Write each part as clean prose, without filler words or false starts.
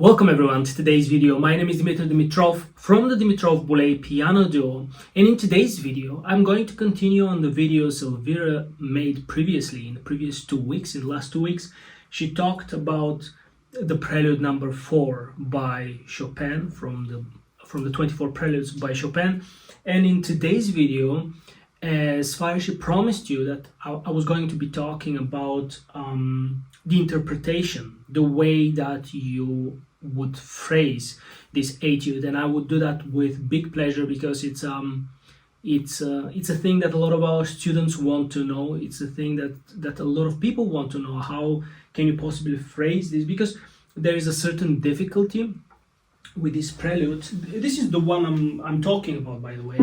Welcome everyone to today's video. My name is Dimitar from the Dimitar Boulez Piano Duo, and in today's video I'm going to continue on the videos Elvira made previously in the previous 2 weeks. In the last 2 weeks she talked about the Prelude number 4 by Chopin from the 24 Preludes by Chopin, and in today's video, as far as she promised you, that I was going to be talking about the interpretation, the way that you would phrase this etude, and I would do that with big pleasure because it's a thing that a lot of our students want to know. It's a thing that a lot of people want to know. How can you possibly phrase this? Because there is a certain difficulty with this prelude. This is the one I'm talking about, by the way.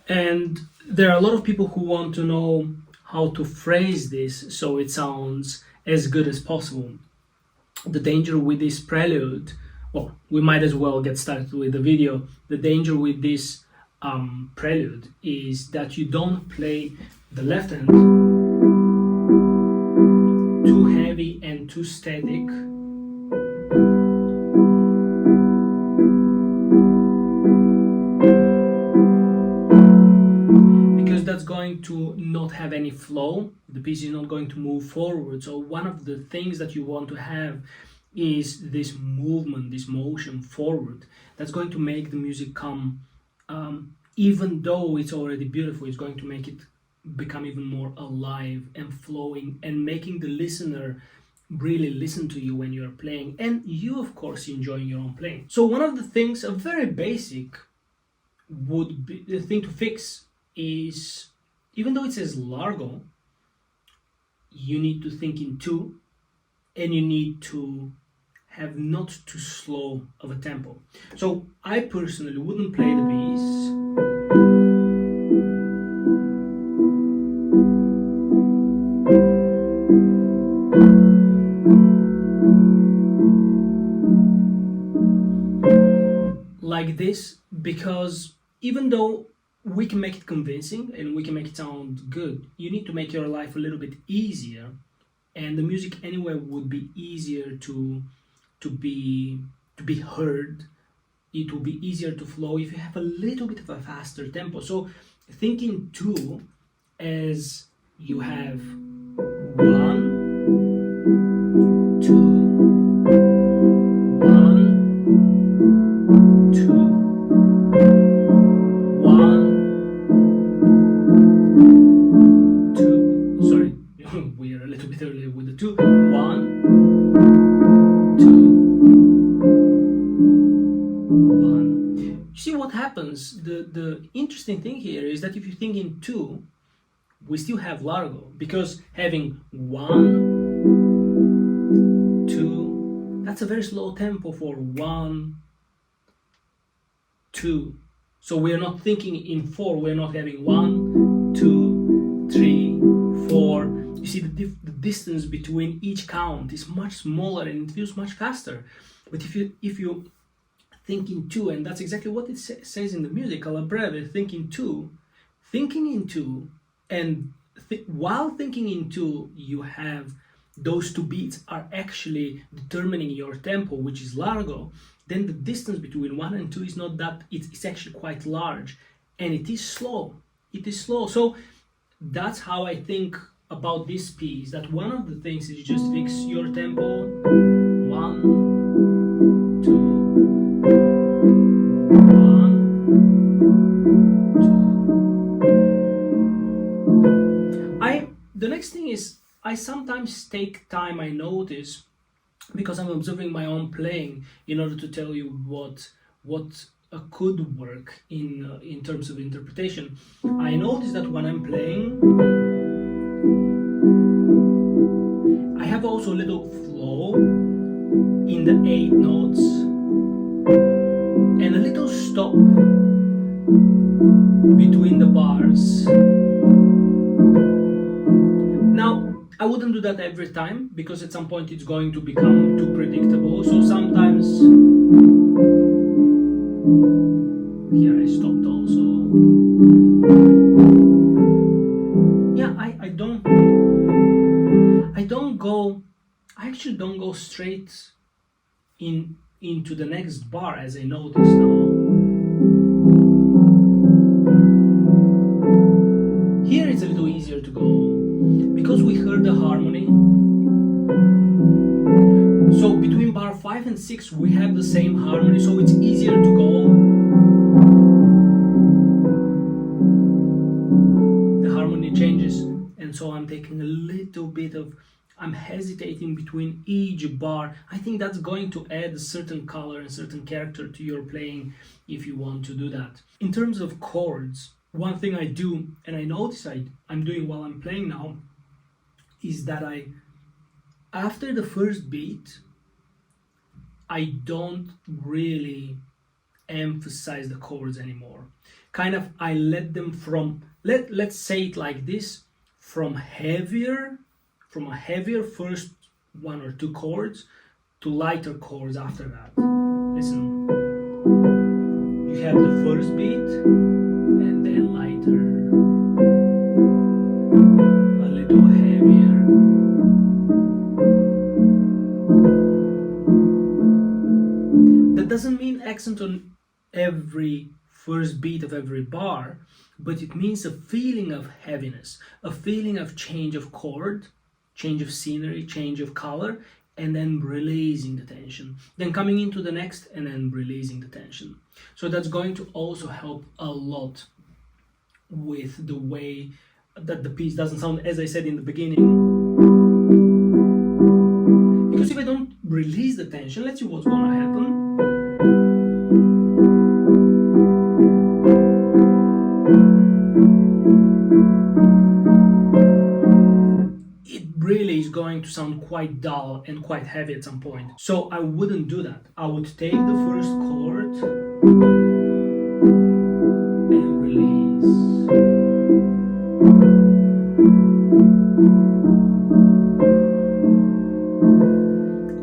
And there are a lot of people who want to know how to phrase this so it sounds as good as possible. The danger with this prelude, well, we might as well get started with the video. The danger with this prelude is that you don't play the left hand too heavy and too static, that's going to not have any flow. The piece is not going to move forward. So one of the things that you want to have is this movement, this motion forward. That's going to make the music come, even though it's already beautiful, it's going to make it become even more alive and flowing, and making the listener really listen to you when you're playing, and you of course enjoying your own playing. So one of the things, a very basic would be the thing to fix, is even though it says largo, you need to think in 2, and you need to have not too slow of a tempo. So I personally wouldn't play the piece like this, because even though we can make it convincing and we can make it sound good, you need to make your life a little bit easier, and the music anyway would be easier to be heard. It will be easier to flow if you have a little bit of a faster tempo. So think in 2 as you have 1, 2, 1, 2, 1, 2. Sorry, we are a little bit earlier with the 2. 1, 2, 1. You see what happens? The interesting thing here is that if you think in 2, we still have largo, because having 1, 2, that's a very slow tempo for 1, 2. So we are not thinking in 4. We are not having 1, 2, 3, 4. You see the distance between each count is much smaller and it feels much faster. But if you think in 2, and that's exactly what it says in the music, alla breve, think in 2, thinking in 2, and while thinking in 2, you have those 2 beats are actually determining your tempo, which is largo. Then the distance between 1 and 2 is not that, it's actually quite large, and it is slow. It is slow. So that's how I think about this piece, that one of the things is just fix your tempo. 1, 2, 1, 2. The next thing is, I sometimes take time, I notice, because I'm observing my own playing, in order to tell you what could work in terms of interpretation. I notice that when I'm playing, I have also a little flow in the 8 notes and a little stop between the bars. Now I wouldn't do that every time, because at some point it's going to become too predictable. So sometimes, here I stopped also. Yeah, I actually don't go straight into the next bar, as I noticed now. Here it's a little easier to go, because we heard the harmony. So between bar 5 and 6 we have the same harmony, so it's easier to go. The harmony changes, and so I'm taking a little bit of, I'm hesitating between each bar. I think that's going to add a certain color and certain character to your playing if you want to do that. In terms of chords, one thing I do, and I notice I'm doing while I'm playing now, is that after the first beat, I don't really emphasize the chords anymore. Kind of, I let them from, let's say it like this, from a heavier first one or two chords to lighter chords after that. Listen, you have the first beat and then lighter, a little heavier. That doesn't mean accent on every first beat of every bar, but it means a feeling of heaviness, a feeling of change of chord, change of scenery, change of color, and then releasing the tension. Then coming into the next and then releasing the tension. So that's going to also help a lot with the way that the piece doesn't sound, as I said in the beginning. Because if I don't release the tension, let's see what's gonna happen. Really is going to sound quite dull and quite heavy at some point. So I wouldn't do that. I would take the first chord and release.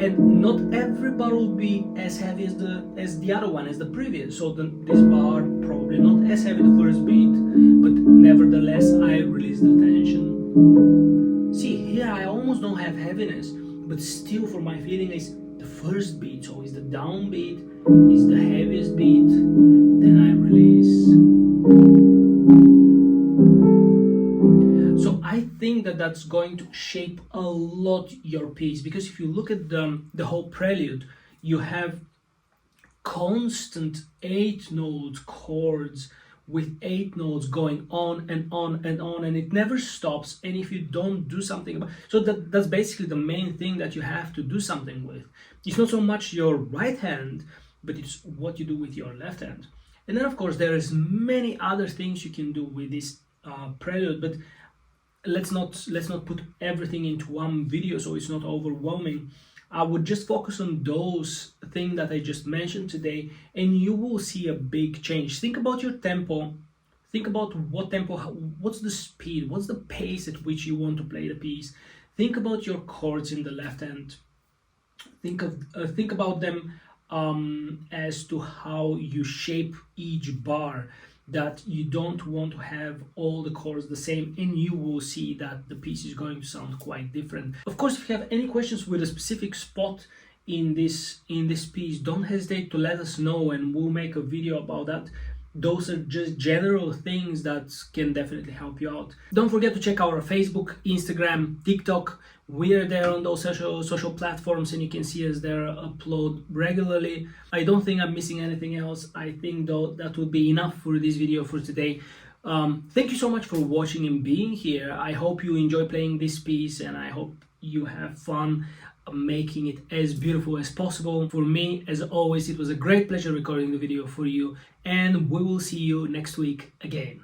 And not every bar will be as heavy as the other one, as the previous. So this bar probably not as heavy the first beat, but nevertheless I release the tension. See, here I almost don't have heaviness, but still for my feeling is the first beat, so is the down beat, is the heaviest beat, then I release. So I think that that's going to shape a lot your piece, because if you look at the whole prelude, you have constant 8-note chords with 8 notes going on and on and on, and it never stops. And if you don't do something about, so that's basically the main thing that you have to do something with. It's not so much your right hand, but it's what you do with your left hand. And then of course there is many other things you can do with this prelude, but let's not put everything into one video so it's not overwhelming. I would just focus on those things that I just mentioned today, and you will see a big change. Think about your tempo. Think about what tempo, what's the speed, what's the pace at which you want to play the piece. Think about your chords in the left hand. Think about them as to how you shape each bar, that you don't want to have all the chords the same, and you will see that the piece is going to sound quite different. Of course, if you have any questions with a specific spot in this piece, don't hesitate to let us know and we'll make a video about that. Those are just general things that can definitely help you out. Don't forget to check our Facebook, Instagram, TikTok. We are there on those social platforms, and you can see us there upload regularly. I don't think I'm missing anything else. I think though that would be enough for this video for today. Thank you so much for watching and being here. I hope you enjoy playing this piece, and I hope you have fun making it as beautiful as possible. For me, as always, it was a great pleasure recording the video for you, and we will see you next week again.